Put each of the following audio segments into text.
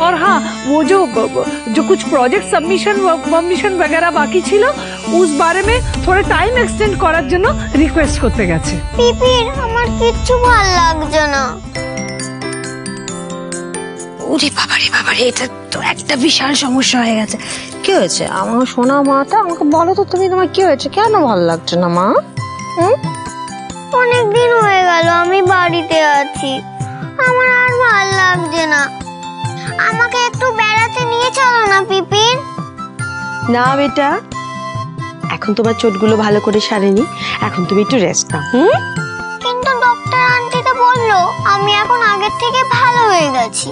और हाँ, वो जो कुछ प्रोजेक्ट सबमिशन वगैरह बाकी ছিল उस बारे में थोड़ा टाइम एक्सटेंड করার জন্য রিকোয়েস্ট করতে গেছে। পিপির আমার কিচ্ছু ভালো লাগছে না। ওরে বাবারে এটা তো একটা বিশাল সমস্যা হয়ে গেছে। কি হয়েছে আমার সোনা মাটা, আমাকে বলো তো তুমি, তোমার কি হয়েছে, কেন ভালো লাগছে না মা? অনেকদিন হয়ে গেল আমি বাড়িতে আছি, আমার আর ভালো লাগছে না। আমাকে একটু বেড়াতে নিয়ে চলো না পিপিন। না বেটা, এখন তোমার চোটগুলো ভালো করে সারেনি, এখন তুমি একটু রেস্ট নাও। কিন্তু ডক্টর আন্টি তো বললো আমি এখন আগের থেকে ভালো হয়ে গেছি।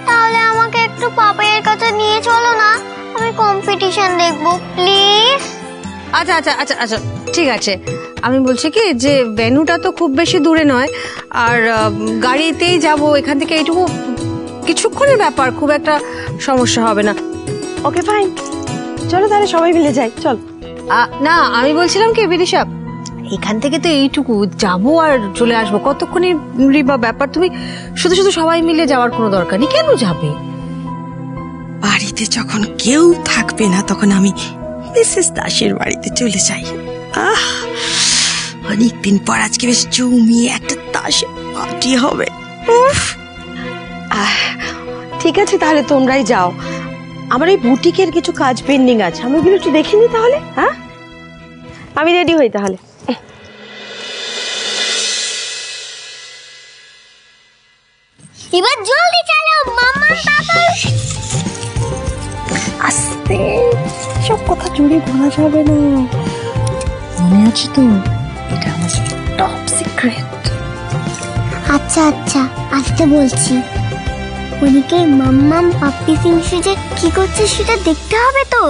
তাহলে আমাকে একটু পাপাইয়ের কাছে নিয়ে চলো না, আমি কম্পিটিশন দেখবো প্লিজ। আচ্ছা আচ্ছা আচ্ছা আচ্ছা ঠিক আছে, আমি বলছি কি যে ভেন্যুটা তো খুব বেশি দূরে নয়, আর গাড়িতেই যাব এখান থেকে, এইটুকু কিছুক্ষণের ব্যাপার, খুব একটা সমস্যা হবে না। ওকে ফাইন, চলো তাহলে সবাই মিলে যাই, চল। না আমি বলছিলাম কি বিদিশা, এখান থেকে তো এইটুকু যাবো আর চলে আসবো, কতক্ষণই বা ব্যাপার, তুমি শুধু শুধু সবাই মিলে যাওয়ার কোনো দরকার নেই। কেন যাবে? বাড়িতে যখন কেউ থাকবে না তখন আমি মিসেস দাসের বাড়িতে চলে যাই। অনেকদিন পর আজকে বেশ জমিয়ে একটা তাসের পার্টি হবে। ঠিক আছে তাহলে তোমরাই যাও, আমার এই বুটিকের কিছু কাজ পেন্ডিং আছে, আমি ওগুলো একটু দেখে নিই তাহলে। হ্যাঁ, আমি রেডি হই তাহলে। এবার জলদি চলো মাম্মা পাপা। আস্তে, সব কথা জুড়ে বলা যাবে না, মনে আছে তো? এটা আমার টপ সিক্রেট। আচ্ছা আচ্ছা আজকে বলছি। ওদিকে মাম্মাম পাপ্পি সিং সেজে কি করছে সেটা দেখতে হবে তো।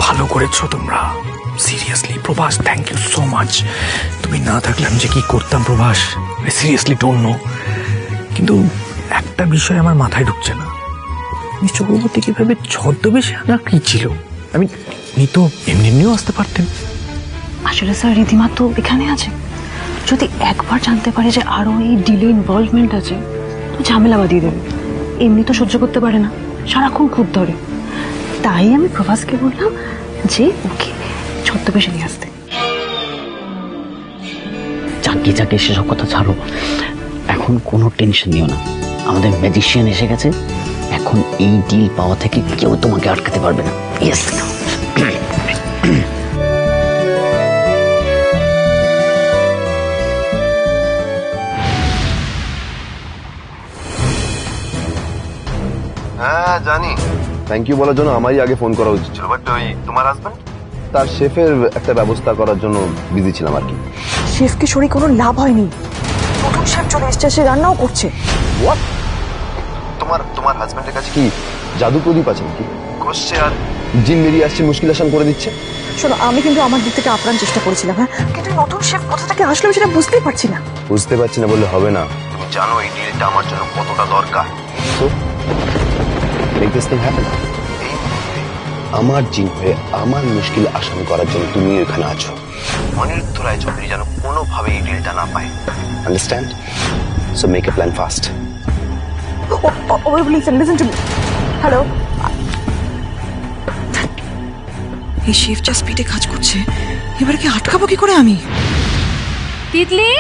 ভালো করেছো তোমরা, seriously Prabhas, thank you so much. তুমি না থাকলে আমি যে কি করতাম প্রভাস, সিরিয়াসলি ডোন্ট নো। কিন্তু একটা বিষয় আমার মাথায় ঢুকছে না, চক্রবর্তী কিভাবে ছদ্মবেশে আনা কি ছিল? আমি তো এমনিও আসতে পারতেন। আসলে স্যার রিধিমা তো এখানে আছে, যদি একবার জানতে পারে যে আরো এই ডিলে ইনভলভমেন্ট আছে তো ঝামেলা বাঁধিয়ে দেবে। এমনি তো সহ্য করতে পারে না, সারাক্ষণ খুব ধরে। তাই আমি প্রভাসকে বললাম যে ওকে ছদ্মবেশে নিয়ে আসতে। চাকি চাকি সেসব কথা ছাড়ো, এখন কোনো টেনশন নিও না, আমাদের ম্যাজিশিয়ান এসে গেছে, এখন এই ডিল পাওয়া থেকে কেউ তোমাকে আটকাতে পারবে না। ইয়েস। হ্যাঁ জানি, থ্যাংক ইউ বলার জন্য আমারই আগে ফোন করা উচিত ছিল, বাট ওই তোমার হাজবেন্ড তার শেফের একটা ব্যবস্থা করার জন্য বিজি ছিলাম আর কি। শেফকে সরে কোনো লাভ হয়নি, নতুন শেফ চলে এসছে, সে রান্নাও করছে। হোয়াট? তোমার হাজবেন্ডের কাছে কি জাদু প্রদীপ আছে নাকি? কষছে আর জিন বেরিয়ে আসছে, মুশকিল আসান করে দিচ্ছে। শোনো, আমি কিন্তু আমার দিক থেকে আপ্রাণ চেষ্টা করেছিলাম, হ্যাঁ, কিন্তু নতুন শেফ কোথা থেকে আসলো সেটা বুঝতেই পারছি না। বুঝতে পারছি না বললে হবে না, তুমি জানো এই ডিলটা আমার জন্য কতটা দরকার। তো make this thing happen. আমার জিন হয়ে আমার মুশকিল আসান করার জন্য তুমি এখানে আছো। অনিরুদ্ধ রায় চৌধুরী যেন কোনোভাবে এই ডিলটা না পায়, understand? So make a plan fast. Listen to me. Hello, এই শেফ যা স্পিডে কাজ করছে, এবার কি আটকাবো কি করে আমি? তিতলি,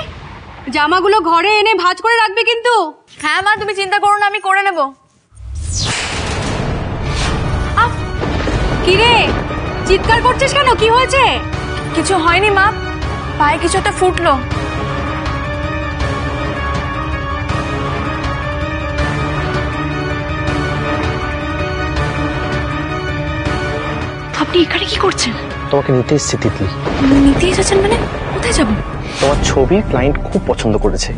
জামাগুলো ঘরে এনে ভাঁজ করে রাখবে কিন্তু। হ্যাঁ মা, তুমি চিন্তা করো না, আমি করে নেব। কিরে, চিৎকার করছিস কেন? কি হয়েছে? কিছু হয়নি মা, পায়ে কিছু একটা ফুটলো। আপনি এখানে কি করছেন? তোমাকে নিতে এসেছি তিতলি। নিতে এসেছেন মানে? কোথায় যাব? তোমার ছবি ক্লায়েন্ট খুব পছন্দ করেছে।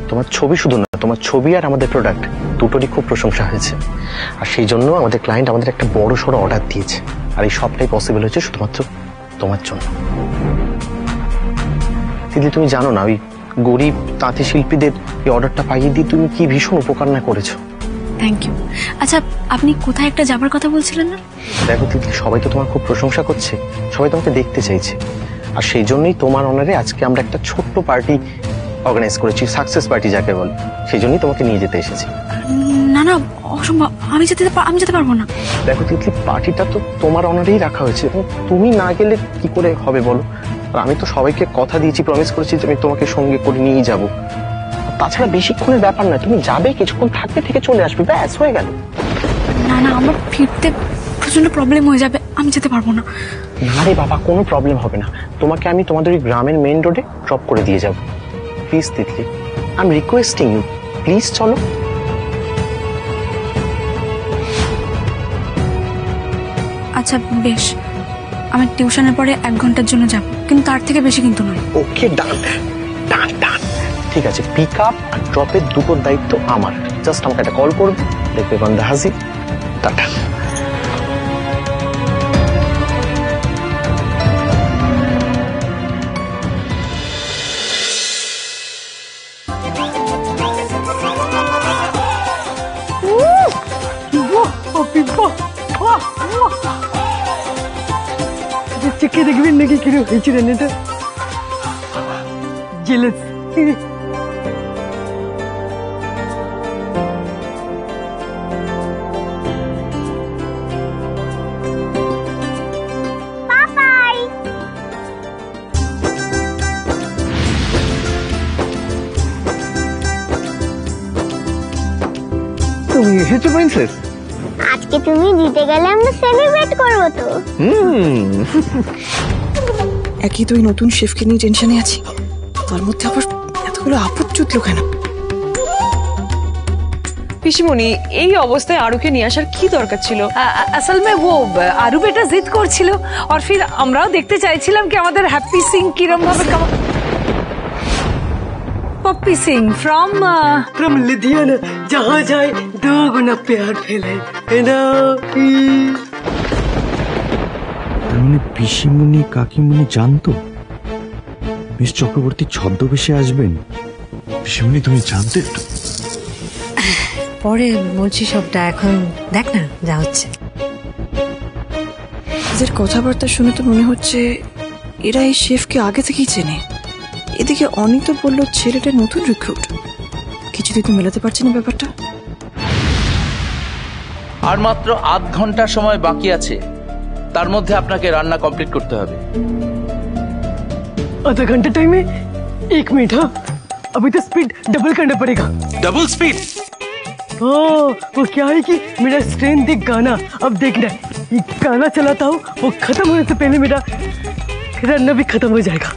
তোমার ছবি শুধু না, তোমার ছবি আর আমাদের প্রোডাক্ট দুটোরই খুব প্রশংসা হয়েছে। আর সেই জন্য আমাদের ক্লায়েন্ট আমাদের একটা বড় সড়ো অর্ডার দিয়েছে। আর এই সবটাই পসিবল হয়েছে শুধুমাত্র তোমার জন্য। তিতলি, তুমি জানো না ওই গরিব তাঁতি শিল্পীদের এই অর্ডারটা পাইয়ে দিয়ে তুমি কি ভীষণ উপকার না করেছো। Thank you. আচ্ছা, আপনি কোথায় একটা যাবার কথা বলছিলেন না? দেখো তিতলি, সবাই তো তোমার খুব প্রশংসা করছে, সবাই তোমাকে দেখতে চাইছে। আর সেই জন্যই তোমার অনারে আজকে আমরা একটা ছোট্ট পার্টি অর্গানাইজ করেছি, সাকসেস পার্টি যাকে বল। সেই জন্যই তোমাকে নিয়ে যেতে এসেছি। না না, অসম্ভব, আমি যেতে পারবো না। দেখো তিতলি, পার্টিটা তো তোমার অনারেই রাখা হয়েছে, তুমি না গেলে কি করে হবে বলো? আর আমি তো সবাইকে কথা দিয়েছি, প্রমিস করেছি যে আমি তোমাকে সঙ্গে করে নিয়ে যাবো। তাছাড়া বেশিক্ষণের ব্যাপার না, তুমি যাবে, কিছুক্ষণ থাকবে, থেকে চলে আসবে, ব্যাস হয়ে গেল। না না, আমার ফিরতে প্রচন্ড প্রবলেম হয়ে যাবে, আমি যেতে পারবো না। না রে বাবা, কোনো প্রবলেম হবে না, তোমাকে আমি তোমাদের ওই গ্রামের মেইন রোডে ড্রপ করে দিয়ে যাবো। Please Titli, I am requesting you, please চলো। আচ্ছা বেশ, আমি টিউশনের পরে 1 ঘন্টার জন্য যাব, কিন্তু তার থেকে বেশি কিন্তু নয়। ওকে, ডান ডান ডান। ঠিক আছে, পিক আপ আর ড্রপের দুটোর দায়িত্ব আমার। জাস্ট আমাকে একটা কল করবে, দেখবে বান্দা হাজির। টাটা। চেকে দেখবেন নাকি কিরকম হয়েছে রান্নাটা। জেলাস। তুমি এসেছো প্রিন্সেস? আজকে তুমি জিতে গেলে আমরা সেলিব্রেট করবো তো। একই তো ওই নতুন শেফকে নিয়ে টেনশনে আছি, তার মধ্যে আবার এতগুলো আপদ জুটলো কেন? পিসিমণি, এই অবস্থায় আরুকে নিয়ে আসার কি দরকার ছিল? असल में वो आरू बेटा जिद করছিল, और फिर আমরাও দেখতে চাইছিলাম কি আমাদের হ্যাপি সিং কিরম ভাবে पप्पी सिंह फ्रॉम लुधियाना, जहाँ जाए 2 गुना प्यार फैलाए। মানে পিসিমণি কাকিমণি জানতো মিস চক্রবর্তী ছদ্মবেশে আসবেন? পিসিমণি তুমি জানতে? পরে বলছি সবটা, এখন দেখ না যা হচ্ছে। এদের কথাবার্তা শুনে তো মনে হচ্ছে এরা এই শেফকে আগে থেকেই চেনে। এদিকে অনিত বললো ছেলেটা নতুন রিক্রুট, কিছুদিন তো মেলাতে পারছি না ব্যাপারটা। আর মাত্র 8 ঘন্টা সময় বাকি আছে, তার মধ্যে আপনাকে রান্না কমপ্লিট করতে হবে। आधा घंटा टाइम है, 1 मिनट। हाँ, अभी तो स्पीड डबल करना पड़ेगा। Double speed? हाँ, वो क्या है कि मेरा स्ट्रेंथ एक गाना, अब देखना ये गाना चलाता हूँ, वो खत्म होने से पहले मेरा रन्ना भी खत्म हो जाएगा।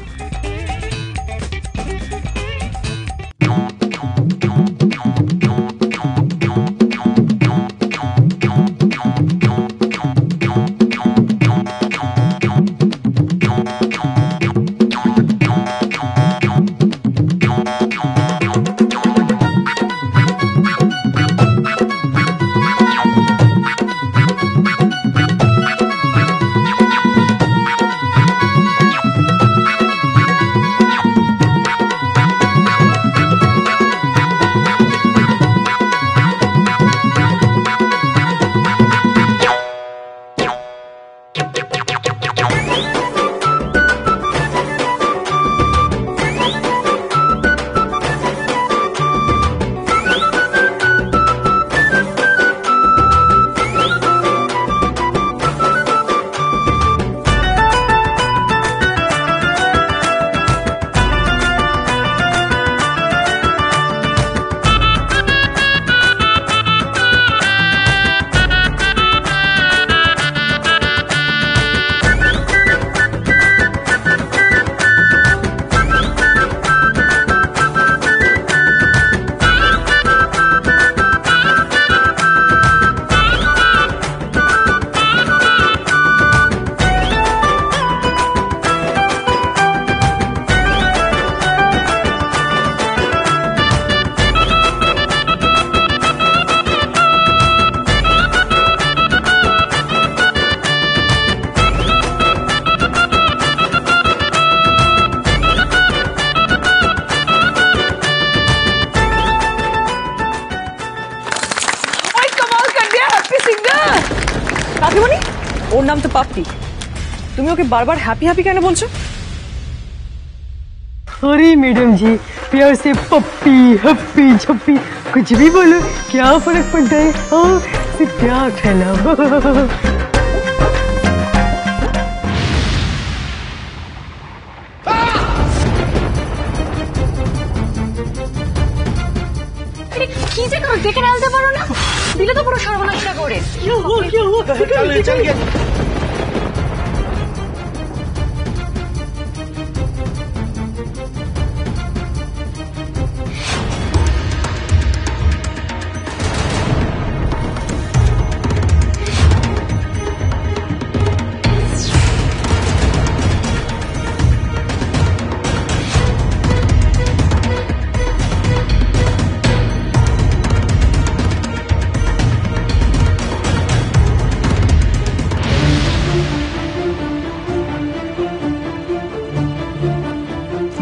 কাকিমণি, ওর নাম তো পাপ্পি। তুমি ওকে বারবার হ্যাপি হ্যাপি কেন বলছো? अरे मैडम जी, प्यार से पप्पी हप्पी झप्पी कुछ भी बोलो, क्या फर्क पड़ता है? हाँ, सिर्फ प्यार फैलाओ। কি যে করো, দেখে আনতে পারো না? দিলে তো পুরো সর্বনাশটা করে। क्या हुआ? चल गया।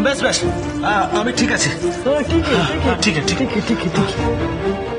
বেশ বেশ, আমি ঠিক আছে। हाँ ठीक है ঠিক আছে, ঠিক আছে। ठीक है ठीक है ठीक है।